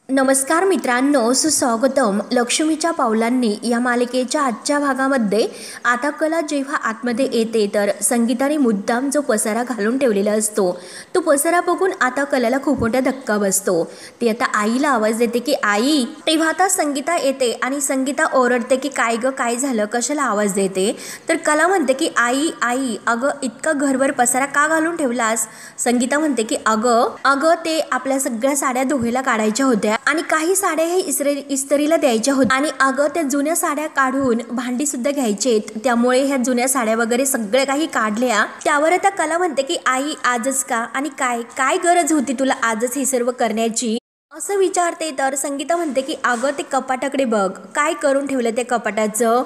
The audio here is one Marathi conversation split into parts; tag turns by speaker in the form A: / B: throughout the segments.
A: नमस्कार मित्रांनो, सुस्वागतम. लक्ष्मीच्या पावलांनी या मालिकेच्या आजच्या भागामध्ये आता कला जेव्हा आतमध्ये येते तर संगीताने मुद्दाम जो पसारा घालून ठेवलेला असतो तो पसारा बघून आता कलाला खूप मोठा धक्का बसतो. ती आता आईला आवाज देते की आई. तेव्हा आता संगीता येते आणि संगीता ओरडते की काय ग, काय झालं, कशाला आवाज देते. तर कला म्हणते की आई आई अगं इतका घरभर पसारा का घालून ठेवलास. संगीता म्हणते की अगं अगं ते आपल्या सगळ्या साड्या धुवायला काढायच्या होत्या आणि काही साड्या हे इस्त्रीला द्यायच्या होत्या आणि अगं त्या जुन्या साड्या काढून भांडी सुद्धा घ्यायचेत, त्यामुळे ह्या जुन्या साड्या वगैरे सगळ्या काही काढल्या. त्यावर आता कला म्हणते की आई आजच का, आणि काय काय गरज होती तुला आजच हे सर्व करण्याची असं विचारते. तर संगीता म्हणते की अगं ते कपाटाकडे बघ, काय करून ठेवलं त्या कपाटाचं.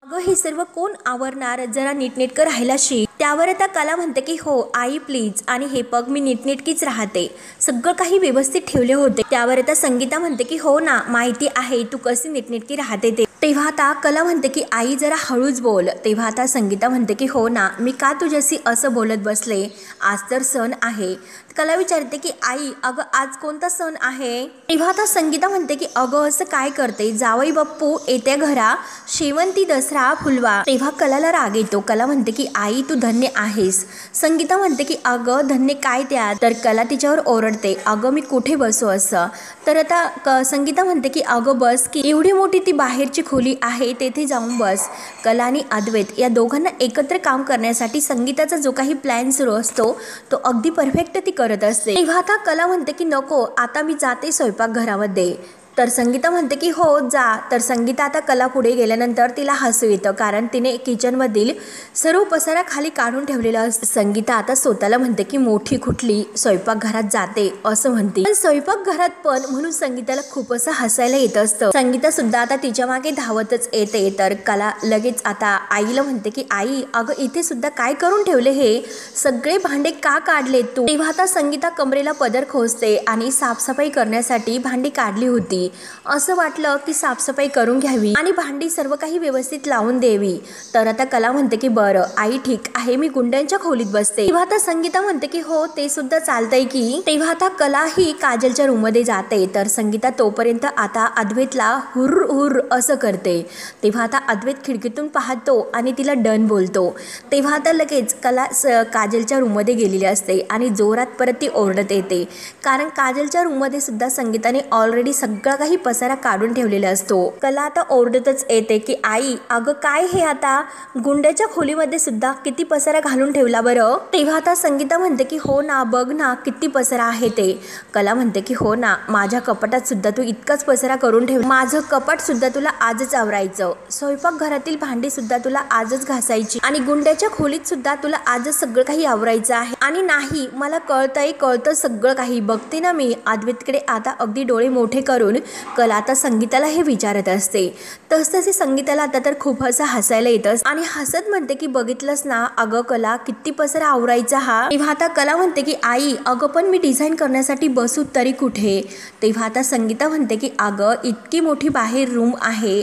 A: अगं हे सर्व कोण आवरणार, जरा नीटनेटकं राहायला शिक. त्यावर आता कला म्हणते की हो आई प्लीज, आणि हे पग मी नीटनेटकीच राहते, सगळं काही व्यवस्थित ठेवले होते. त्यावर आता संगीता म्हणते की हो ना माहिती आहे तू कशी नीटनेटकी राहते ते. तेव्हा आता कला म्हणते की आई जरा हळूच बोल. तेव्हा आता संगीता म्हणते की हो ना मी का तुझ्याशी असं बोलत बसले, आज तर सण आहे. कला विचारते की आई अगं आज कोणता सण आहे. तेव्हा आता संगीता म्हणते की अगं असं काय करते, जावई बाप्पू येत्या घरा, शेवंती दसरा फुलवा. तेव्हा कलाला राग येतो. कला म्हणते की आई तू धन्य आहेस. संगीता म्हणते की अगं धन्य काय त्या. तर कला तिच्यावर ओरडते अगं मी कुठे बसू असं. तर आता संगीता म्हणते की अगं बस की, एवढी मोठी ती बाहेरची खोली आहे तेथे जाऊन बस. कला आणि अद्वैत या दोघांना एकत्र काम करण्यासाठी संगीताचा जो काही प्लॅन सुरू असतो तो अगदी परफेक्ट ती करत असते. तेव्हा आता कला म्हणते की नको आता मी जाते स्वयंपाकघरामध्ये. तर संगीता म्हणते की हो जा. तर संगीता आता कला पुढे गेल्यानंतर तिला हसू येतं, कारण तिने किचनमधील सर्व पसारा खाली काढून ठेवलेला असतो. संगीता आता स्वतःला म्हणते की मोठी कुठली, स्वयंपाकघरात जाते असं म्हणते. पण स्वयंपाकघरात पण म्हणून संगीताला खूप असं हसायला येत असतं. संगीता सुद्धा आता तिच्या मागे धावतच येते. तर कला लगेच आता आईला म्हणते की आई अगं इथे सुद्धा काय करून ठेवले, हे सगळे भांडे का काढले तू. तेव्हा आता संगीता कमरेला पदर खोचते आणि साफसफाई करण्यासाठी भांडी काढली होती. असं वाटलं की साफसफाई करून घ्यावी आणि भांडी सर्व काही व्यवस्थित लावून द्यावी. तर आता कला म्हणते की बरं आई ठीक आहे मी गुंड्यांच्या खोलीत बसते. तेव्हा आता संगीता म्हणते की हो ते सुद्धा चालतंय की. तेव्हा आता कला ही काजलच्या रूम मध्ये जाते. तर संगीता तोपर्यंत आता अद्वैतला हुर हुर असं करते. तेव्हा आता अद्वैत खिडकीतून पाहतो आणि तिला डन बोलतो. तेव्हा आता लगेच कला काजलच्या रूम मध्ये गेलेली असते आणि जोरात परत ती ओरडत येते, कारण काजलच्या रूम मध्ये सुद्धा संगीताने ऑलरेडी सगळं काही पसारा काढून ठेवलेला असतो. कला आता ओरडतच येते की आई अगं काय हे, आता गुंड्याच्या खोलीमध्ये सुद्धा किती पसारा घालून ठेवला बरं. तेव्हा आता संगीता म्हणते की हो ना बघ ना किती पसारा आहे ते. कला म्हणते की हो ना माझ्या कपाटात सुद्धा तू इतकाच पसारा करून ठेव, माझं कपाट सुद्धा तुला आजच आवरायचं, स्वयंपाकघरातील भांडी सुद्धा तुला आजच घासायची आणि गुंड्याच्या खोलीत सुद्धा तुला आजच सगळं काही आवरायचं आहे. आणि नाही मला कळतं सगळं काही, बघते ना मी. अद्वैतकडे आता अगदी डोळे मोठे करून कला आता संगीताला हे विचारत असते. तसतसे संगीताला आता तर खूप असं हसायला येतं आणि हसत म्हणते की बघितलंस ना अगं कला किती पसारा आवरायचा हा. तेव्हा आता कला म्हणते की आई अगं पण मी डिझाईन करण्यासाठी बसू तरी कुठे. तेव्हा आता संगीता म्हणते की अगं इतकी मोठी बाहेर रूम आहे,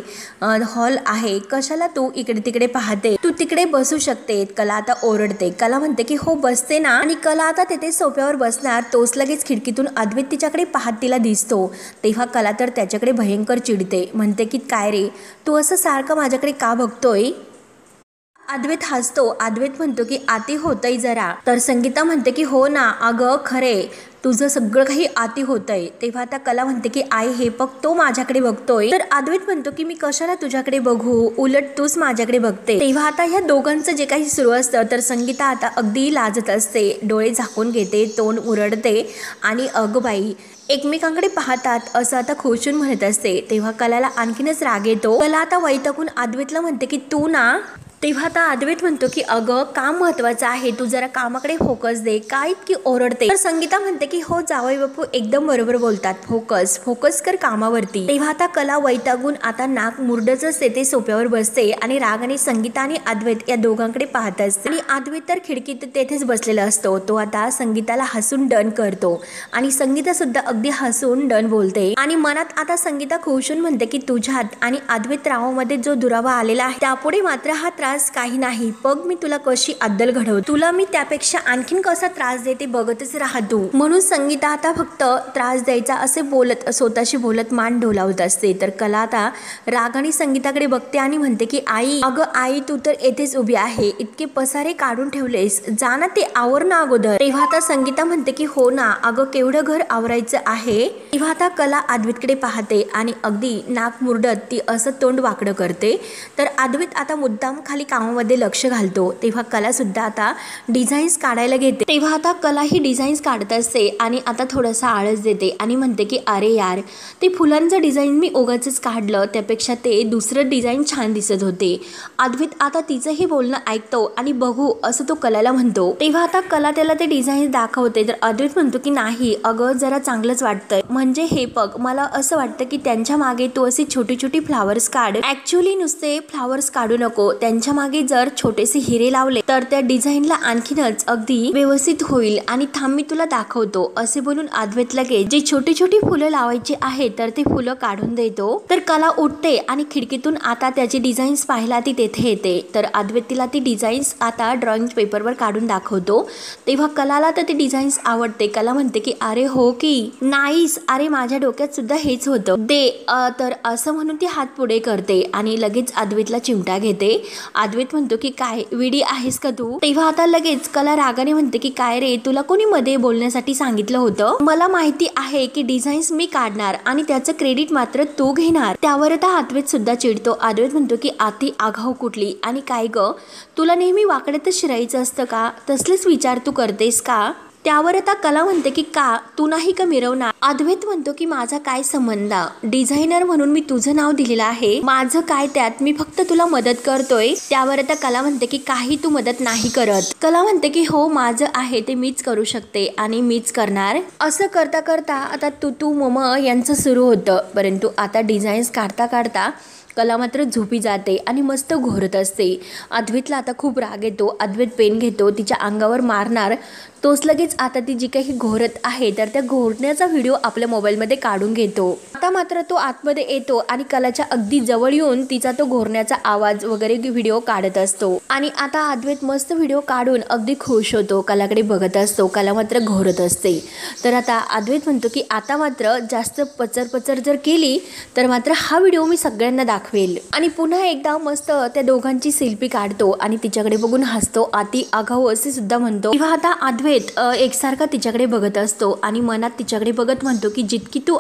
A: हॉल आहे, कशाला तू इकडे तिकडे पाहते, तू तिकडे बसू शकते. कला आता ओरडते. कला म्हणते की हो बसते ना. आणि कला आता तिथे सोफ्यावर बसणार तोच लगेच खिडकीतून अद्वैत तिच्याकडे पाहत तिला दिसतो. तेव्हा कला तर त्याच्याकडे भयंकर चिडते, म्हणते की काय रे तू असं सारखं माझ्याकडे का बघतोय. अद्वैत हसतो. अद्वैत म्हणतो की आती होतंय जरा. तर संगीता म्हणते की हो ना अगं खरे तुझं सगळं काही आती होतंय. तेव्हा आता कला म्हणते की आई हे बघ तो माझ्याकडे बघतोय. तर अद्वैत म्हणतो की मी कशाला तुझ्याकडे बघू, उलट तूच माझ्याकडे बघते. तेव्हा आता ह्या दोघांचं जे काही सुरू असतं तर संगीता आता अगदी लाजत असते, डोळे झाकून घेते, तोंड उरडते आणि अगं बाई एकमेकांकडे पाहतात असं आता खोचून म्हणत असते. तेव्हा कलाला आणखीनच राग येतो. कला आता वैतागून अद्वैतला म्हणते की तू ना. तेव्हा आता अद्वैत म्हणतो की अगं काम महत्वाचं आहे, तू जरा कामाकडे फोकस दे, काय इतकी ओरडते. तर संगीता म्हणते की हो जावई बापू एकदम बरोबर बोलतात, फोकस कर कामावरती. तेव्हा आता कला वैतागून आता नाक मुरडच येते, सोप्यावर बसते आणि रागाने संगीता आणि अद्वैत या दोघांकडे पाहत असते. आणि अद्वैत तर खिडकीत तेथेच बसलेला असतो. तो आता संगीताला हसून डन करतो आणि संगीता सुद्धा अगदी हसून डन बोलते. आणि मनात आता संगीता खुशून म्हणते की तुझ्यात आणि अद्वैत रावामध्ये जो दुरावा आलेला आहे त्यापुढे मात्र हा त्रास त्रास काही नाही, बघ मी तुला कशी अद्दल घडवते, तुला मी त्यापेक्षा आणखीन कसा त्रास देते बघतच राहा तू. म्हणून संगीता आता फक्त त्रास द्यायचा असे बोलत स्वतःशी बोलत मान डोलावत असते. तर कला आता रागाने संगीताकडे बघते आणि म्हणते की आई, अगं आई, तू तर येथेच उभी आहे, इतके पसारे काढून ठेवलेस, जा ना ते आवर ना अगोदर. तेव्हा आता संगीता म्हणते की हो ना अगं, केवढं घर आवरायचं आहे. तेव्हा आता कला अद्वैतकडे पाहते आणि अगदी नाक मुरडत ती असं तोंड वाकडं करते. तर अद्वैत आता मुद्दाम खाली कामामध्ये लक्ष घालतो. तेव्हा कला सुद्धा आता डिझाईन्स काढायला घेते. तेव्हा आता कला ही डिझाईन्स काढत असते आणि आता थोडासा आळस देते आणि म्हणते की अरे यार, ते फुलांचं डिझाईन मी उगाचच काढलं, त्यापेक्षा ते दुसरं डिझाईन छान दिसत होते. अद्वैत आता तिचंही बोलणं ऐकतो आणि बघू असं तो कलाला म्हणतो. तेव्हा आता कला त्याला ते डिझाईन दाखवते. तर अद्वैत म्हणतो की नाही अगं, जरा चांगलंच वाटतंय, म्हणजे हे बघ, मला असं वाटतं की त्यांच्या मागे तू अशी छोटी छोटी फ्लावर्स काढ. ऍक्च्युली नुसते फ्लावर्स काढू नको, त्यांच्या मागे जर छोटेसे हिरे लावले तर त्या डिझाईनला आणखीनच अगदी व्यवस्थित होईल. आणि थांब मी तुला दाखवतो, असे बोलून अद्वैत लगेच जी छोटी छोटी फुलं लावायची आहेत तर ते फुलं काढून देतो. तर कला उठते आणि खिडकीतून आता त्याची डिझाईन्स पाहायला ती तेथे येते. तर अद्वैत तिला ती डिझाईन्स आता ड्रॉइंग पेपरवर काढून दाखवतो. तेव्हा कलाला तर ती डिझाईन्स आवडते. कला म्हणते की अरे हो की नाईस, अरे माझ्या डोक्यात सुद्धा हेच होतं, दे. तर असं म्हणून ती हात पुढे करते आणि लगेच अद्वैतला चिमटा घेते. अद्वैत म्हणतो की काय विडी आहेस का तू. तेव्हा आता लगेच कला रागाने म्हणते की काय रे, तुला कोणी मध्ये बोलण्यासाठी सांगितलं होतं, मला माहिती आहे की डिझाईन्स मी काढणार आणि त्याचं क्रेडिट मात्र तू घेणार. त्यावर आता अद्वैत सुद्धा चिडतो. अद्वैत म्हणतो की अति आगाऊ कुठली, आणि काय ग, तुला नेहमी वाकड्यातच शिरायचं असतं का, तसलेच विचार तू करतेस का. त्यावर आता कला म्हणते की का, तू नाही का मिरवणार. अद्वैत म्हणतो की माझा काय संबंध, डिझायनर म्हणून मी तुझं नाव दिलेलं आहे, माझं काय त्यात, मी फक्त तुला मदत करतोय. त्यावर आता कला म्हणते की काही तू मदत नाही करत. कला म्हणते की हो, माझं आहे ते मीच करू शकते आणि मीच करणार. असं करता करता आता तू मम यांचं सुरू होतं. परंतु आता डिझाईन्स काढता काढता कला मात्र झोपी जाते आणि मस्त घोरत असते. अद्वैतला आता खूप राग येतो. अद्वैत पेन घेतो, तिच्या अंगावर मारणार. तोच लगेच आता ती जी काही घोरत आहे तर त्या घोरण्याचा व्हिडिओ आपल्या मोबाईलमध्ये काढून घेतो. आता मात्र तो आतमध्ये येतो आणि कलाच्या अगदी जवळ येऊन तिचा तो घोरण्याचा आवाज वगैरे व्हिडिओ काढत असतो. आणि आता अद्वैत मस्त व्हिडिओ काढून अगदी खुश होतो, कलाकडे बघत असतो. कला मात्र घोरत असते. तर आता अद्वैत म्हणतो की आता मात्र जास्त पचर जर केली तर मात्र हा व्हिडिओ मी सगळ्यांना दाखवेल. आणि पुन्हा एकदा मस्त त्या दोघांची सेल्फी काढतो आणि तिच्याकडे बघून हसतो. अति आगाऊ असे सुद्धा म्हणतो. तेव्हा आता अद्वैत एकसारखा तिच्याकडे बघत असतो आणि मनात तिच्याकडे बघत म्हणतो की जितकी तू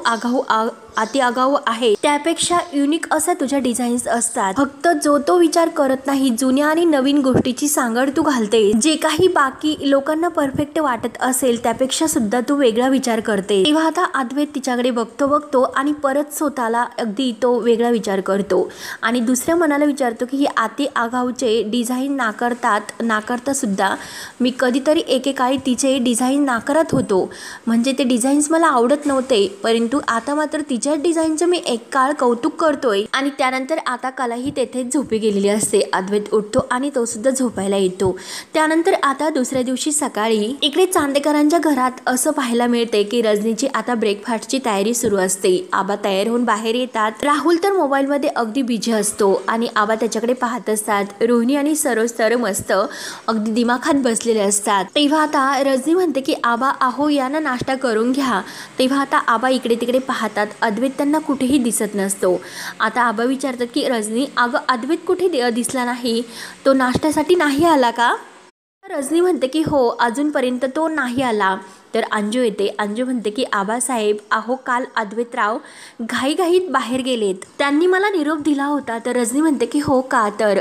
A: अति आगाऊ आहे त्यापेक्षा युनिक असा तुझ्या डिझाईन्स असतात. फक्त जो तो विचार करत नाही, जुन्या आणि नवीन गोष्टीची सांगड तू घालते. जे काही बाकी लोकांना परफेक्ट वाटत असेल त्यापेक्षा सुद्धा तू वेगळा विचार करते. तेव्हा आता अद्वैत तिच्याकडे बघतो आणि परत स्वतःला अगदी तो वेगळा विचार करतो आणि दुसऱ्या मनाला विचारतो की ही अति आगाऊचे डिझाईन नाकारता सुद्धा मी कधीतरी एकेकाळी तिचे डिझाईन नाकारत होतो, म्हणजे ते डिझाईन्स मला आवडत नव्हते, परंतु आता मात्र तिच्या डिझाईनचं मी एक काळ कौतुक करतोय. आणि त्यानंतर आता कलाही तेथेच झोपी गेलेली असते. अद्वैत उठतो आणि तो सुद्धा झोपायला येतो. त्यानंतर आता दुसऱ्या दिवशी सकाळी इकडे चांदेकरांच्या घरात असं पाहायला मिळते की रजनीची आता ब्रेकफास्टची तयारी सुरू असते. आबा तयार होऊन बाहेर येतात. राहुल तर मोबाईलमध्ये अगदी बिझी असतो आणि आबा त्याच्याकडे पाहत असतात. रोहिणी आणि सरोज तर मस्त अगदी दिमाखात बसलेले असतात. तेव्हा आता रजनी म्हणते की आबा आहो या ना, नाश्ता करून घ्या. तेव्हा आता आबा इकडे तिकडे पाहतात. अद्वैत त्यांना कुठेही दिसत नसतो. आता आबा विचारतात की रजनी, अगं अद्वैत कुठे दिसला नाही, तो नाश्त्यासाठी नाही आला का. रजनी म्हणते की हो, अजूनपर्यंत तो नाही आला. तर अंजू येते. अंजू म्हणते की आबासाहेब अहो काल अद्वैतराव घाईघाईत बाहेर गेलेत, त्यांनी मला निरोप दिला होता. तर रजनी म्हणते की हो का. तर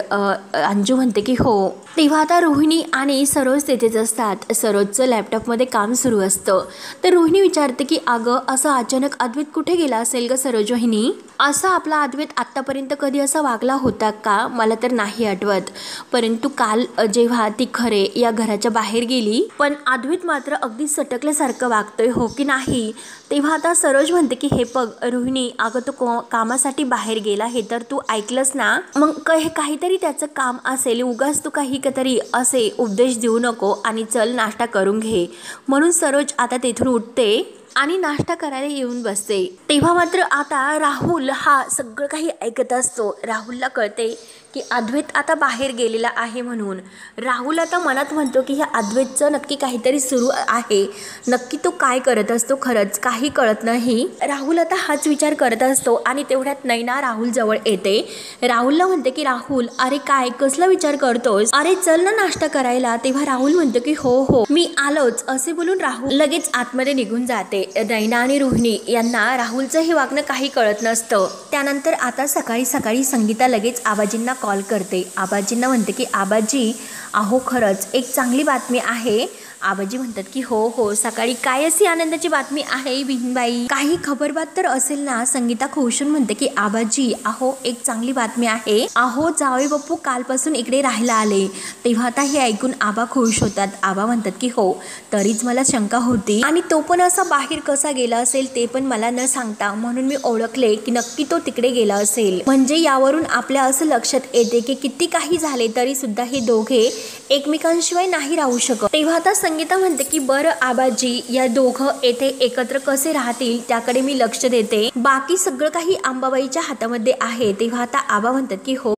A: अंजू म्हणते की हो. तेव्हा आता रोहिणी आणि सरोज तेथेच असतात. सरोजचं लॅपटॉपमध्ये काम सुरू असतं. तर रोहिणी विचारते की अगं असं अचानक अद्वैत कुठे गेला असेल ग सरोज वहिनी. असा आपला अद्वैत आत्तापर्यंत कधी असा वागला होता का, मला तर नाही आठवत, परंतु काल जेव्हा ती खरे या घराच्या बाहेर गेली पण अद्वैत मात्र अगदी सटकल्यासारखं वागतोय, हो की नाही. तेव्हा आता सरोज म्हणते की हे बघ रोहिणी, अगं तो कामासाठी बाहेर गेला हे तर तू ऐकलंस ना, मग काहीतरी त्याचं काम असेल, उगाच तू काही तरी असे उपदेश देऊ नको आणि चल नाश्ता करून घे. म्हणून सरोज आता तेथून उठते आणि नाश्ता करायला येऊन बसते। तेव्हा मात्र आता राहुल हा सगळं काही ऐकत असतो। राहुलला कळते की अद्वैत आता बाहेर गेलेला आहे म्हणून। राहुल आता मनात म्हणतो की ह्या अद्वैतचं नक्की काहीतरी सुरू आहे, नक्की तो काय करत असतो खरंच काही कळत नाही। राहुल आता हाच विचार करत असतो आणि तेवढ्यात नैना राहुल जवळ येते। राहुलला म्हणते की राहुल अरे काय कसला विचार करतोस, अरे चल ना नाश्ता करायला। तेव्हा राहुल म्हणतो की हो हो मी आलोच, असे बोलून राहुल लगेच आतमध्ये निघून जाते। नैना आणि रोहिणी यांना राहुलचं हे वागणं काही कळत नसतं। त्यानंतर आता सकाळी सकाळी संगीता लगेच आबाजींना कॉल करते। आबाजींना म्हणते की आबाजी अहो खरंच एक चांगली बातमी आहे। आबाजी म्हणतात की हो हो सकाळी काय अशी आनंदाची बातमी आहे विहीनबाई, काही खबरबात तर असेल ना। संगीता खुशून म्हणते की आबाजी अहो एक चांगली बातमी आहे, अहो जावई बापू कालपासून इकडे राहायला आले। तेव्हा आता हे ऐकून आबा खुश होतात। आबा म्हणतात की हो तरीच मला शंका होती आणि तो पण असा बाहेर कसा गेला असेल ते पण मला न सांगता, म्हणून मी ओळखले की नक्की तो तिकडे गेला असेल। म्हणजे यावरून आपल्या असं लक्षात येते की किती काही झाले तरी सुद्धा हे दोघे एकमेकांशिवाय नाही राहू शकत। तेव्हा आता संगीता म्हणते की बरं आबाजी या दोघं येथे एकत्र कसे राहतील त्याकडे मी लक्ष देते, बाकी सगळं काही अंबाबाईच्या हातामध्ये आहे। तेव्हा आता आबा म्हणतात की हो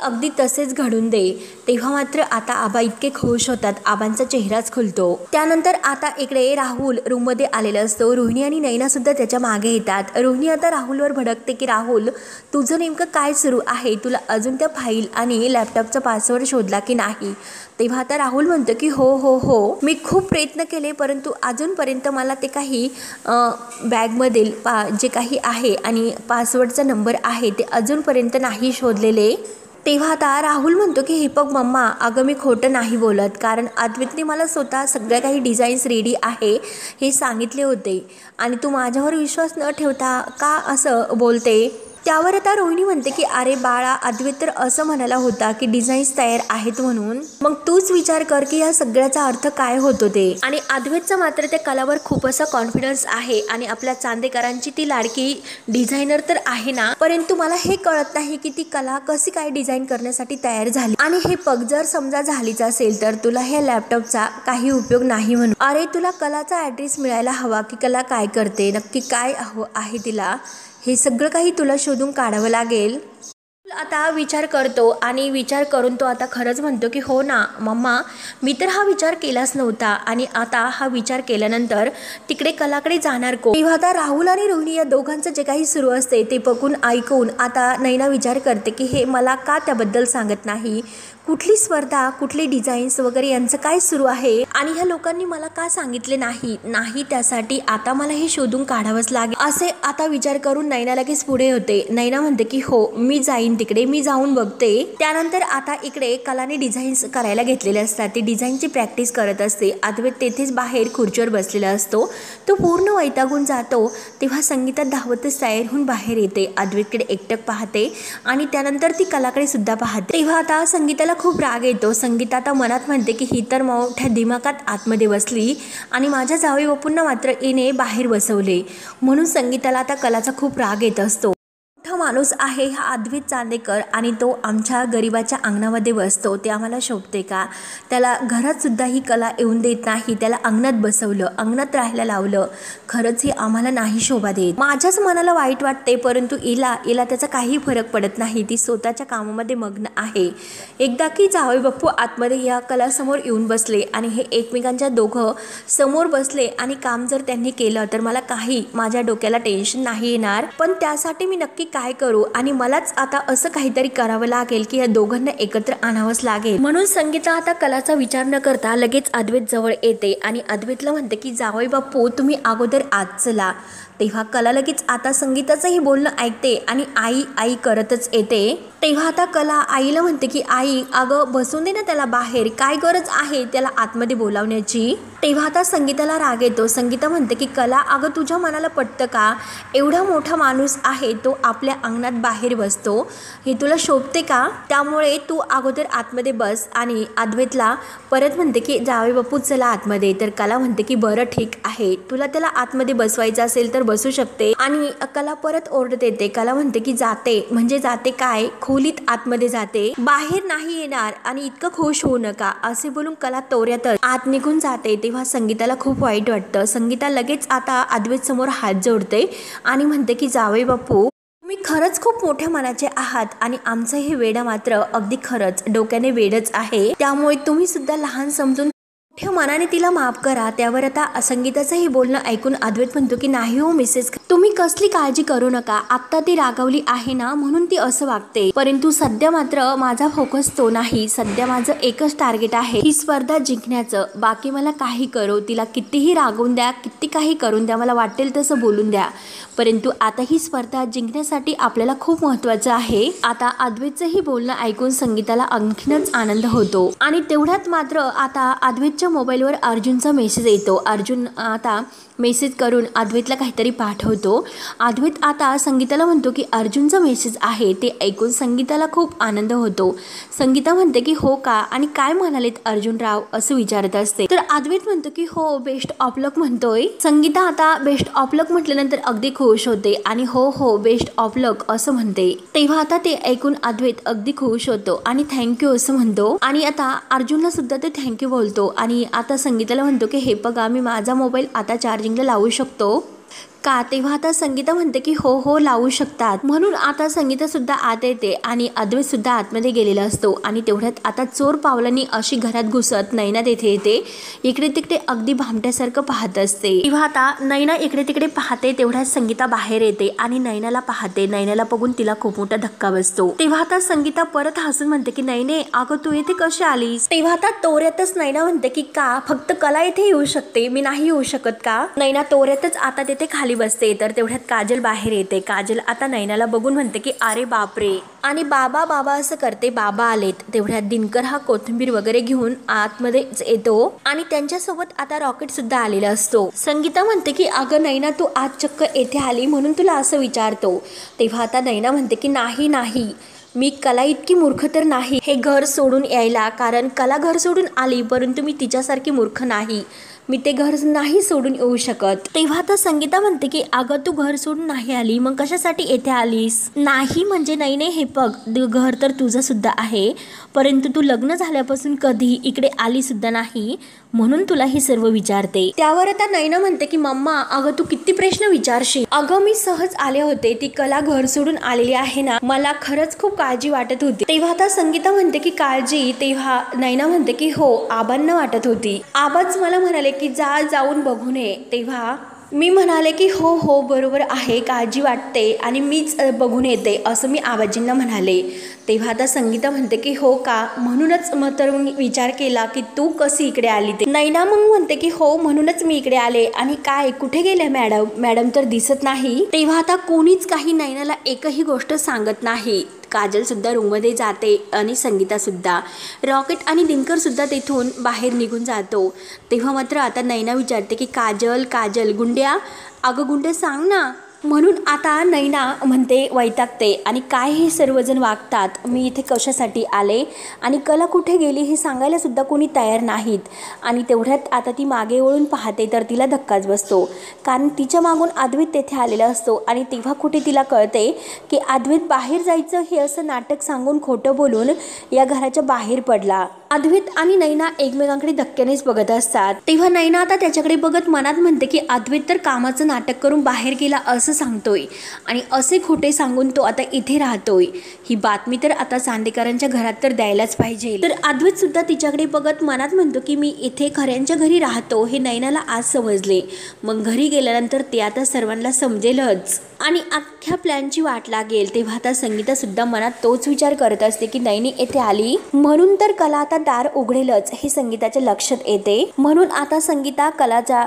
A: अगदी तसेच घडून दे। तेव्हा मात्र आता आबा इतके खुश होतात, आबांचा चेहराच खुलतो। त्यानंतर आता इकडे राहुल रूम मध्ये आलेला असतो। रोहिणी आणि नैना सुद्धा त्याच्या मागे येतात। रोहिणी आता राहुलवर भडकते की राहुल तुझं नेमकं काय सुरू आहे, तुला अजून त्या फाईल आणि लॅपटॉपचा पासवर्ड शोधला की नाही। तेव्हा आता राहुल म्हणतो की हो हो हो मी खूप प्रयत्न केले परंतु अजूनपर्यंत मला ते काही बॅगमधील जे काही आहे आणि पासवर्डचा नंबर आहे ते अजूनपर्यंत नाही शोधलेले। तेव्हा आता राहुल म्हणतो की हे बघ मम्मा अगं मी खोटं नाही बोलत, कारण अद्वैतने मला स्वतः सगळ्या काही डिझाईन्स रेडी आहे हे सांगितले होते आणि तू माझ्यावर विश्वास न ठेवता का असं बोलते। त्यावर आता रोहिणी म्हणते की अरे बाळा अद्वैत तर असं म्हणाला होता की डिझाईन्स तयार आहेत म्हणून, मग तूच विचार कर की या सगळ्याचा अर्थ काय होतो ते। आणि अद्वैतचा मात्र त्या कलावर खूप असा कॉन्फिडन्स आहे आणि आपल्या चांदेकरांची ती लाडकी डिझायनर तर आहे ना, परंतु मला हे कळत नाही की ती कला कशी काय डिझाईन करण्यासाठी तयार झाली। आणि हे पग जर समजा झालीच असेल तर तुला ह्या लॅपटॉपचा काही उपयोग नाही म्हणून। अरे तुला कलाचा ॲड्रेस मिळायला हवा की कला काय करते, नक्की काय आहे तिला, हे सगळं काही तुला शोधून काढावं लागेल। आता विचार करतो आणि विचार करून तो आता खरंच म्हणतो की हो ना मम्मा मी तर हा विचार केलाच नव्हता आणि आता हा विचार केल्यानंतर तिकडे कलाकडे जाणार कोण। तेव्हा आता राहुल आणि रोहिणी या दोघांचं जे काही सुरू असते ते बघून ऐकून आता नैना विचार करते की हे मला का त्याबद्दल सांगत नाही, कुठली स्पर्धा कुठली डिझाईन्स वगैरे यांचं काय सुरू आहे आणि ह्या लोकांनी मला का सांगितले नाही त्यासाठी आता मला हे शोधून काढावंच लागेल असे आता विचार करून नैना लगेच पुढे होते। नैना म्हणते की हो मी जाईन तिकडे, मी जाऊन बघते। त्यानंतर आता इकडे कलाने डिझाईन्स करायला घेतलेले असतात, ती डिझाईनची प्रॅक्टिस करत असते। अद्वैत तेथेच बाहेर खुर्चीवर बसलेला असतो, तो पूर्ण वैतागून जातो। तेव्हा संगीता धावतच तयार होऊन बाहेर येते, अद्वैतकडे एकटक पाहते आणि त्यानंतर ती कलाकडे सुद्धा पाहते। तेव्हा आता संगीताला खूप राग येतो। संगीता आता मनात म्हणते की ही तर मोठ्या दिमागात आतमध्ये बसली आणि माझ्या जावई बापूंना मात्र येणे बाहेर बसवले, म्हणून संगीताला आता कलाचा खूप राग येत असतो। मोठा माणूस आहे हा अद्वैत चांदेकर आणि तो आमच्या गरिबाच्या अंगणामध्ये बसतो, ते आम्हाला शोभते का, त्याला घरात सुद्धा ही कला येऊन देत नाही, त्याला अंगणात बसवलं, अंगणात राहायला लावलं, खरंच हे आम्हाला नाही शोभा देत। माझ्याच मनाला वाईट वाटते परंतु इला त्याचा काही फरक पडत नाही, ती स्वतःच्या कामामध्ये मग्न आहे। एकदा की जावई बापू आतमध्ये या कलासमोर येऊन बसले आणि हे एकमेकांच्या दोघं समोर बसले आणि काम जर त्यांनी केलं तर मला काही माझ्या डोक्याला टेन्शन नाही येणार, पण त्यासाठी मी नक्की काय करू आणि मलाच आता असं काहीतरी करावं लागेल की या दोघांना एकत्र आणावंच लागेल। म्हणून संगीता आता कलाचा विचार न करता लगेच अद्वैत जवळ येते आणि अद्वैतला म्हणते की जावई बापू तुम्ही अगोदर आत चला। तेव्हा कला लगेच आता संगीताचं हे बोलणं ऐकते आणि आई आई करतच येते। तेव्हा आता कला आईला म्हणते की आई अगं बसून दे ना त्याला बाहेर, काय गरज आहे त्याला आतमध्ये बोलावण्याची। तेव्हा आता संगीताला राग येतो। संगीता म्हणते की कला अगं तुझ्या मनाला पटतं का, एवढा मोठा माणूस आहे तो आपल्या अंगणात बाहेर बसतो, हे तुला शोभते का, त्यामुळे तू अगोदर आतमध्ये बस। आणि अद्वैतला परत म्हणते की जावई बापू चला आतमध्ये, तर कला म्हणते की बरं ठीक आहे तुला त्याला आतमध्ये बसवायचं असेल तर खुर्चीवर बसू शकते आणि कला परत ओरडत येते. कला म्हणते की जाते म्हणजे जाते काय, खोलीत आतमध्ये जाते, बाहेर नाही येणार आणि इतकं खुश होऊ नका असे बोलून कला तोऱ्यातच आत निघून जाते. तेव्हा संगीताला खूप वाईट वाटतं. संगीता लगेच आता अद्वैत समोर हात जोडते आणि म्हणते की जावई बापू, तुम्ही खरंच खूप मोठ्या मनाचे आहात आणि आमचं हे वेडं मात्र अगदी खरंच डोक्याने वेडच आहे. त्यामुळे तुम्ही सुद्धा लहान समजून मोठ्या मनाने तिला माफ करा. त्यावर आता संगीताचं हे बोलणं ऐकून अद्वैत म्हणतो की नाही हो मिसेस, तुम्ही कसली काळजी करू नका. आता ती रागावली आहे ना म्हणून ती असं वागते, परंतु सध्या मात्र माझा फोकस तो नाही. सध्या माझं एकच टार्गेट आहे ही स्पर्धा जिंकण्याचं. बाकी मला काही करो, तिला कितीही रागवून द्या, किती काही करून द्या, मला वाटेल तसं बोलून द्या, परंतु आता ही स्पर्धा जिंकण्यासाठी आपल्याला खूप महत्त्वाचं आहे. आता अद्वैतचं ही बोलणं ऐकून संगीताला आणखीनच आनंद होतो आणि तेवढ्यात मात्र आता अद्वैतच्या मोबाईलवर अर्जुनचा मेसेज येतो. अर्जुन आता मेसेज करून अद्वैतला काहीतरी पाठवतो. अद्वैत आता संगीताला म्हणतो की अर्जुनचा मेसेज आहे. ते ऐकून संगीताला खूप आनंद होतो. संगीता म्हणते की हो का, आणि काय म्हणालेत अर्जुनराव असं विचारत असते. तर अद्वैत म्हणतो की हो बेस्ट ऑफ लक म्हणतोय. संगीता आता बेस्ट ऑफ लक म्हटल्यानंतर अगदी खुश होते आणि हो हो बेस्ट ऑफ लक असं म्हणते. तेव्हा आता ते ऐकून अद्वैत अगदी खुश होतो आणि थँक्यू असं म्हणतो आणि आता अर्जुनला सुद्धा ते थँक्यू बोलतो आणि आता संगीताला म्हणतो की हे बघा मी माझा मोबाईल आता चार्जिंगला लावू शकतो का. तेव्हा आता संगीता म्हणते की हो हो लावू शकतात. म्हणून आता संगीता सुद्धा आत येते आणि अद्वैत सुद्धा आतमध्ये गेलेला असतो आणि तेवढ्यात आता चोर पावलांनी अशी घरात घुसत नैना तेथे येते. इकडे तिकडे अगदी भामट्यासारखं पाहत असते. तेव्हा आता नैना इकडे तिकडे पाहते. तेवढ्यात संगीता बाहेर येते आणि नैनाला पाहते. नैनाला बघून तिला खूप मोठा धक्का बसतो. तेव्हा आता संगीता परत हसून म्हणते की नैने अगं तू इथे कशी आलीस. तेव्हा आता तोऱ्यातच नैना म्हणते की का फक्त कला इथे येऊ शकते, मी नाही येऊ शकत का. नैना तोऱ्यातच आता तिथे खाली बसते. तर तेवढ्यात काजल बाहेर येते. काजल आता नैनाला बघून म्हणते की अरे बापरे, आणि बाबा बाबा असं करते. बाबा आलेत. तेवढ्यात दिनकर हा कोथिंबीर वगैरे घेऊन आतमध्ये येतो आणि त्यांच्यासोबत आता रॉकेट सुद्धा आलेला असतो. संगीता म्हणते की अगं नैना तू आज चक्क येथे आली म्हणून तुला असं विचारतो. तेव्हा आता नैना म्हणते की नाही नाही, मी कला इतकी मूर्ख तर नाही हे घर सोडून यायला, कारण कला घर सोडून आली परंतु मी तिच्यासारखी मूर्ख नाही, मी ते घर नाही सोडून येऊ शकत. तेव्हा आता संगीता म्हणते की अगं तू घर सोडून नाही आली मग कशासाठी येथे आलीस. नाही म्हणजे नाही हे बघ घर तर तुझं सुद्धा आहे, परंतु तू लग्न झाल्यापासून कधी इकडे आली सुद्धा नाही म्हणून तुला हे सर्व विचारते. त्यावर आता नैना म्हणते की मम्मा अगं तू किती प्रश्न विचारशील. अगं मी सहज आले होते, ती कला घर सोडून आलेली आहे ना, मला खरंच खूप काळजी वाटत होती. तेव्हा आता संगीता म्हणते की काळजी. तेव्हा नैना म्हणते की हो आबांना वाटत होती, आबाच मला म्हणाले की जाऊन बघून ये. तेव्हा मी म्हणाले की हो हो बरोबर आहे, काळजी वाटते आणि मीच बघून येते असं मी आबाजींना म्हणाले. तेव्हा आता संगीता म्हणते की हो का, म्हणूनच मग तर विचार केला की तू कशी इकडे आली. ते नैना मग म्हणते की हो म्हणूनच मी इकडे आले. आणि काय कुठे गेले मॅडम, मॅडम तर दिसत नाही. तेव्हा आता कोणीच काही नैनाला एकही गोष्ट सांगत नाही. काजल सुद्धा रूममध्ये जाते आणि संगीता सुद्धा. रॉकेट आणि दिनकर सुद्धा तेथून बाहेर निघून जातो. तेव्हा मात्र आता नैना विचारते की काजल काजल गुंड्या, अगं गुंड्या सांग ना. म्हणून आता नैना म्हणते वैतागते आणि काय हे सर्वजण वागतात, मी इथे कशासाठी आले आणि कला कुठे गेली हे सांगायला सुद्धा कोणी तयार नाहीत. आणि तेवढ्यात आता ती मागे वळून पाहते तर तिला धक्काच बसतो, कारण तिच्या मागून अद्वैत तेथे आलेला असतो. आणि तेव्हा कुठे तिला कळते की अद्वैत बाहेर जायचं हे असं नाटक सांगून खोटं बोलून या घराच्या बाहेर पडला. अद्वैत आणि नैना एकमेकांकडे धक्क्यानेच बघत असतात. तेव्हा नैना आता त्याच्याकडे बघत मनात म्हणते की अद्वैत तर कामाचं नाटक करून बाहेर गेला असं सांगतोय आणि असे खोटे सांगून तो आता इथे राहतोय. ही बातमी तर आता चांदेकरांच्या घरात तर द्यायलाच पाहिजे. तर अद्वैत सुद्धा तिच्याकडे बघत मनात म्हणतो की मी इथे खऱ्यांच्या घरी राहतो हे नैनाला आज समजले, मग घरी गेल्यानंतर ते आता सर्वांना समजेलच आणि अख्ख्या प्लॅनची वाट लागेल. तेव्हा आता संगीता सुद्धा मनात तोच विचार करत असते की नैनी येथे आली म्हणून तर कला आता दार उघडेलच हे संगीताच्या लक्षात येते. म्हणून आता संगीता कलाच्या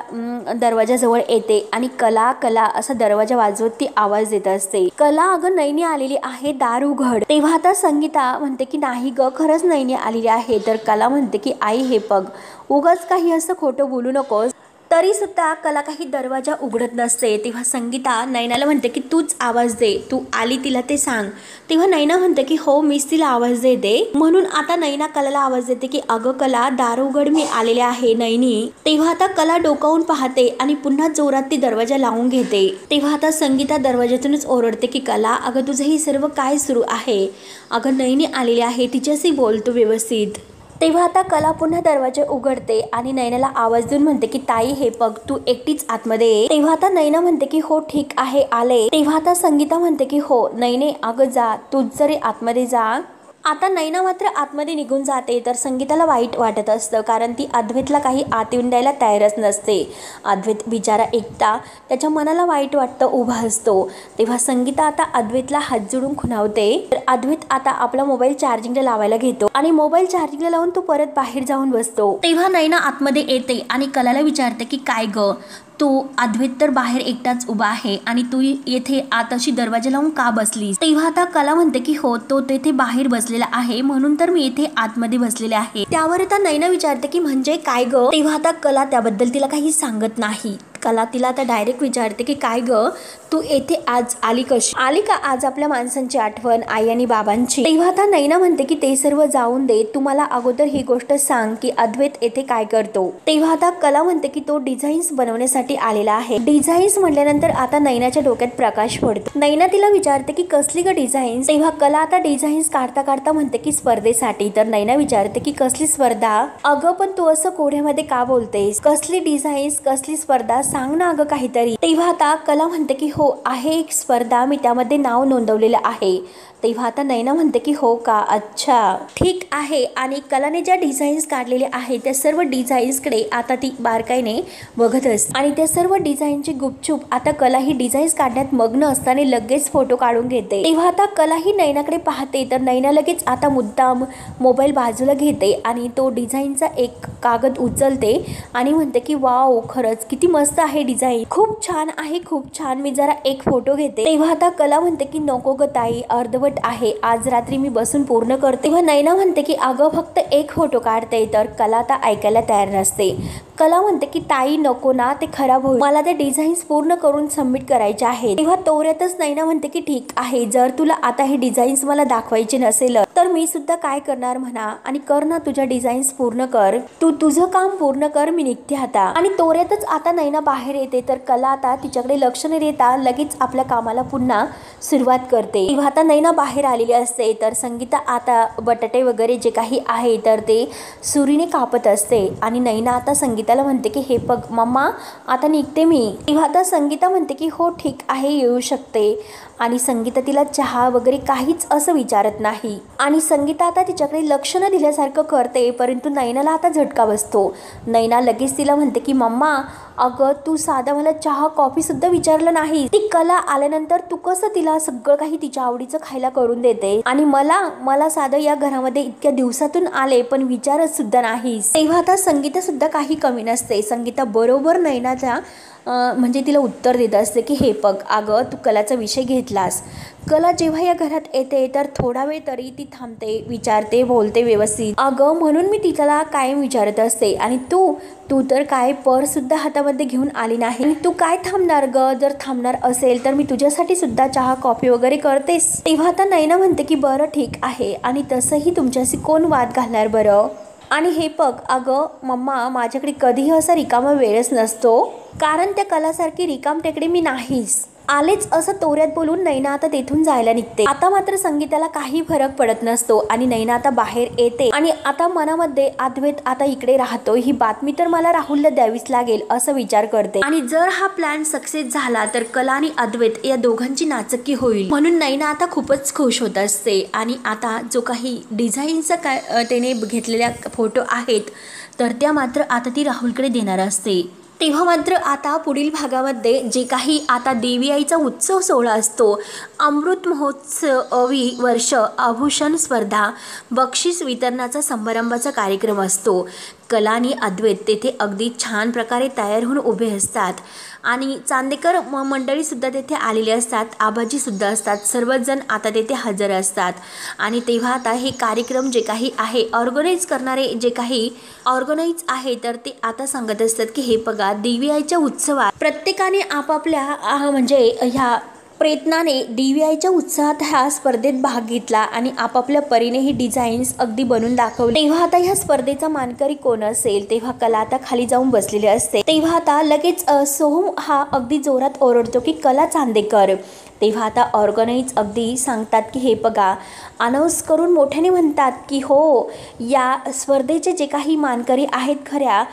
A: दरवाजाजवळ येते आणि कला कला असा दरवाजा वाजवत ती आवाज देत असते. कला अगं नैनी आलेली आहे, दार उघड. तेव्हा आता संगीता म्हणते की नाही ग खरंच नैनी आलेली आहे. तर कला म्हणते की आई हे बघ उगाच काही असं खोटं बोलू नकोस. तरी सुद्धा कला काही दरवाजा उघडत नसते। तेव्हा संगीता नैनाला म्हणते की तूच आवाज दे, तू आली तिला ते सांग। तेव्हा नैना म्हणते की हो मीच तिला आवाज देते। म्हणून आता नैना कलाला आवाज देते की अगं कला दार उघड, मी आलेले आहे नैनी। तेव्हा आता कला डोकावून पाहते आणि पुन्हा जोरात ती दरवाजा लावून घेते। तेव्हा आता संगीता दरवाजातूनच ओरडते की कला अगं तुझं हे सर्व काय सुरू आहे, अगं नैनी आलेली आहे तिच्याशी बोलतो व्यवस्थित। तेव्हा आता कला पुन्हा दरवाजा उघडते आणि नैनाला आवाज देऊन म्हणते की ताई हे बघ तू एकटीच आतमध्ये ये। तेव्हा आता नैना म्हणते की हो ठीक आहे आले। तेव्हा आता संगीता म्हणते की हो नैने अगं जा, तूच जरी आतमध्ये जा। आता नैना मात्र आतमध्ये निघून जाते तर संगीताला वाईट वाटत असतं, कारण ती अद्वैतला काही आत येऊन द्यायला तयारच नसते। अद्वैत बिचारा एकटा त्याच्या मनाला वाईट वाटतं उभा असतो। तेव्हा संगीता आता अद्वैतला हात जोडून खुणावते। तर अद्वैत आता आपला मोबाईल चार्जिंगला लावायला घेतो आणि मोबाईल चार्जिंगला लावून तो परत बाहेर जाऊन बसतो। तेव्हा नैना आतमध्ये येते आणि कलाला विचारते की काय ग तो अद्वैत तर बाहेर एकटाच उभा आहे आणि तू येथे आत अशी दरवाजा लावून का बसलीस। तेव्हा आता कला म्हणते की हो तो तेथे बाहेर बसलेला आहे म्हणून तर मी येथे आतमध्ये बसलेले आहे। त्यावर आता नैना विचारते की म्हणजे काय ग। तेव्हा आता कला त्याबद्दल तिला काही सांगत नाही। कला तिला आता डायरेक्ट विचारते की काय ग तू येथे आज आली कशी, आली का आज आपल्या माणसांची आठवण, आई आणि बाबांची। तेव्हा आता नैना म्हणते की ते सर्व जाऊन दे, तू मला अगोदर ही गोष्ट सांग की अद्वैत येथे काय करतो। तेव्हा आता कला म्हणते की तो डिझाईन्स बनवण्यासाठी आलेला आहे। डिझाईन्स म्हटल्यानंतर आता नैनाच्या डोक्यात प्रकाश पडतो। नैना तिला विचारते की कसली ग डिझाईन्स। तेव्हा कला आता डिझाईन्स काढता काढता म्हणते की स्पर्धेसाठी। तर नैना विचारते की कसली स्पर्धा, अगं पण तू असं कोड्यामध्ये का बोलतेस, कसली डिझाईन्स कसली स्पर्धा सांग ना अगं काहीतरी। तेव्हा आता कला म्हणते की हो आहे एक स्पर्धा, मी त्यामध्ये नाव नोंदवलेलं आहे। तेव्हा आता नैना म्हणते की हो का, अच्छा ठीक आहे। आणि कलाने ज्या डिझाईन्स काढलेले आहेत त्या सर्व डिझाईन्सकडे आता ती बारकाईने बघत असते आणि त्या सर्व डिझाईनची गुपचूप आता कला ही डिझाईन्स काढण्यात मग्न असताना लगेच फोटो काढून घेते। तेव्हा आता कला ही नैनाकडे पाहते तर नैना लगेच आता मुद्दाम मोबाईल बाजूला घेते आणि तो डिझाईनचा एक कागद उचलते आणि म्हणते की वाव खरंच किती मस्त आहे डिझाईन, खूप छान आहे खूप छान, मी जरा एक फोटो घेते। तेव्हा आता कला म्हणते की नको ग ताई अर्धवट आहे, आज रात्री मी बसून पूर्ण करते। तेव्हा नैना म्हणते की अगं फक्त एक फोटो काढते। तर कला आता ऐकायला तयार नसते। कला म्हणते की ताई नको ना ते खराब होईल, मला ते डिझाईन्स पूर्ण करून सबमिट करायचे आहे। तेव्हा तोऱ्यातच नैना म्हणते की ठीक आहे, जर तुला आता हे डिझाईन्स मला दाखवायचे नसेल तर मी सुद्धा काय करणार म्हणा, आणि कर ना तुझ्या डिझाईन्स पूर्ण कर, तू तुझं काम पूर्ण कर, मी निघते आता। आणि तोऱ्यातच आता नैना बाहेर येते तर कला आता तिच्याकडे लक्ष न देता लगेच आपल्या कामाला पुन्हा सुरुवात करते। तेव्हा आता नैना बाहेर आलेली असते तर संगीता आता बटाटे वगैरे जे काही आहे तर ते सुरीने कापत असते आणि नैना आता संगीताला म्हणते की हे बघ मम्मा आता निघते मी। तेव्हा आता संगीता म्हणते की हो ठीक आहे येऊ शकते आणि संगीता तिला चहा वगैरे काहीच असं विचारत नाही आणि संगीता आता तिच्याकडे लक्ष न दिल्यासारखं करते। परंतु नैनाला आता झटका बसतो। नैना लगेच तिला म्हणते की मम्मा अगं तू साधा मला चहा कॉफी सुद्धा विचारलं नाही, ती कला आल्यानंतर तू कसं तिला सगळं काही तिच्या आवडीचं खायला करून देते आणि मला साधं या घरामध्ये इतक्या दिवसातून आले पण विचारत सुद्धा नाही। तेव्हा आता संगीता सुद्धा काही कमी नसते। संगीता बरोबर नैनाच्या म्हणजे तिला उत्तर देत असते की हे बघ अगं तू कलाचा विषय घेतलास, कला जेव्हा या घरात येते तर थोडा वेळ तरी ती थांबते, विचारते, बोलते व्यवस्थित, अगं म्हणून मी तिला कायम विचारत असते। आणि तू तर काय पर्स सुद्धा हातामध्ये घेऊन आली नाही, तू काय थांबणार ग, जर थांबणार असेल तर मी तुझ्यासाठी सुद्धा चहा कॉफी वगैरे करतेस। तेव्हा आता नैना म्हणते की बरं ठीक आहे, आणि तसंही तुमच्याशी कोण वाद घालणार बरं, आणि हे बघ अगं मम्मा माझ्याकडे कधीही असा रिकामा वेळच नसतो, कारण त्या कलासारखी रिकाम टेकडे मी नाहीच, आलेच असं तोऱ्यात बोलून नैना आता तेथून जायला निघते। आता मात्र संगीताला काही फरक पडत नसतो आणि नैना आता बाहेर येते आणि आता मनामध्ये अद्वैत आता इकडे राहतो, ही बातमी तर मला राहुलला द्यावीच लागेल असं विचार करते। आणि जर हा प्लॅन सक्सेस झाला तर कला आणि अद्वैत या दोघांची नाचक्की होईल, म्हणून नैना आता खूपच खुश होत असते। आणि आता जो काही डिझाईनचा काय त्याने घेतलेल्या फोटो आहेत तर त्या मात्र आता ती राहुलकडे देणार असते। तेव्हा मात्र आता पुढील भागामध्ये जे काही आता देवी आईचा उत्सव सोहळा असतो, अमृत महोत्सवी वर्ष आभूषण स्पर्धा, बक्षीस वितरणाचा समारंभाचा कार्यक्रम असतो। कला आणि अद्वैत तेथे अगदी छान प्रकारे तयार होऊन उभे असतात आणि चांदेकर मंडळीसुद्धा तेथे आलेले असतात, आबाजीसुद्धा असतात, सर्वच जण आता तेथे हजर असतात. आणि तेव्हा आता हे कार्यक्रम जे काही आहे ऑर्गनाईज करणारे जे काही ऑर्गनाईज आहे तर ते आता सांगत असतात की हे बघा, देवी आईच्या उत्सवात प्रत्येकाने आपापल्या म्हणजे ह्या प्रयत्नाने DVIच्या उत्साहात ह्या स्पर्धेत भाग घेतला आणि आपापल्या परीने ही डिझाईन्स अगदी बनवून दाखवली. तेव्हा आता ह्या स्पर्धेचा मानकरी कोण असेल, तेव्हा कला आता खाली जाऊन बसलेली असते. तेव्हा आता लगेच सोहम हा अगदी जोरात ओरडतो की कला चांदेकर. तेव्हा आता ऑर्गनाईज अगदी सांगतात की हे बघा, अनाऊन्स करून मोठ्याने म्हणतात की हो, या स्पर्धेचे जे काही मानकरी आहेत खऱ्या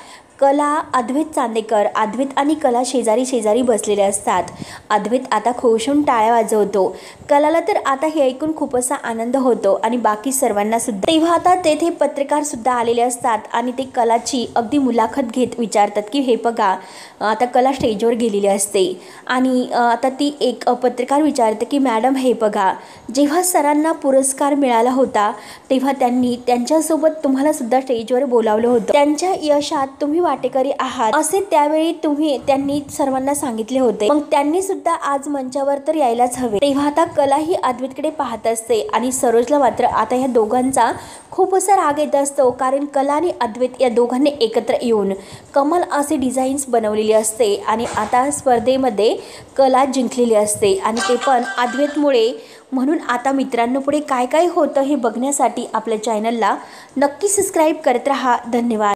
A: कला अद्वैत चांदेकर. अद्वैत आणि कला शेजारी शेजारी बसलेले असतात. अद्वैत आता खोशून टाळ्या वाजवतो. कलाला तर आता हे ऐकून खूप असा आनंद होतो आणि बाकी सर्वांना सुद्धा. तेव्हा आता तेथे पत्रकार सुद्धा आलेले असतात आणि ते कलाची अगदी मुलाखत घेत विचारतात की हे बघा, आता कला स्टेजवर गेलेली असते आणि आता ती एक पत्रकार विचारते की मॅडम हे बघा, जेव्हा सरांना पुरस्कार मिळाला होता तेव्हा त्यांनी त्यांच्यासोबत तुम्हाला सुद्धा स्टेजवर बोलावलं होतं. त्यांच्या यशात तुम्ही वाटेकरी आहात असे त्यावेळी त्यांनी सर्वांना सांगितले होते. मग त्यांनी सुद्धा आज मंचावर तर यायलाच हवे. तेव्हा आता कला ही अद्वैतकडे पाहत असते आणि सरोजला मात्र आता या दोघांचा खूप असा राग येत असतो, कारण कला आणि अद्वैत या दोघांनी एकत्र येऊन कमाल असे डिझाईन्स बनवलेली असते आणि आता स्पर्धेमध्ये कला जिंकलेली असते आणि ते पण अद्वैतमुळे. म्हणून आता मित्रांनो, पुढे काय काय होतं हे बघण्यासाठी आपल्या चॅनलला नक्की सबस्क्राईब करत राहा. धन्यवाद.